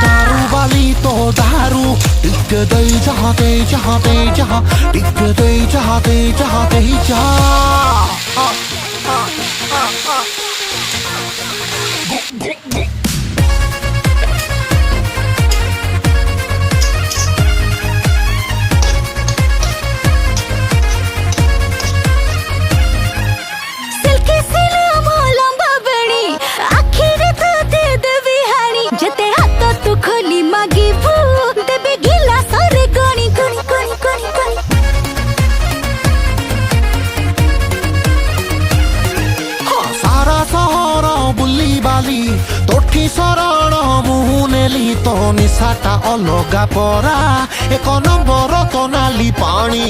दारू वाली तो दारू टिक दे जहाँ दे जहाँ दे जहाँ टिक दे जहाँ दे जहाँ दे जहाँ तोठी शरण मुहु नेली तो निशाटा अलगा परा एक नंबर तो नाली पानी।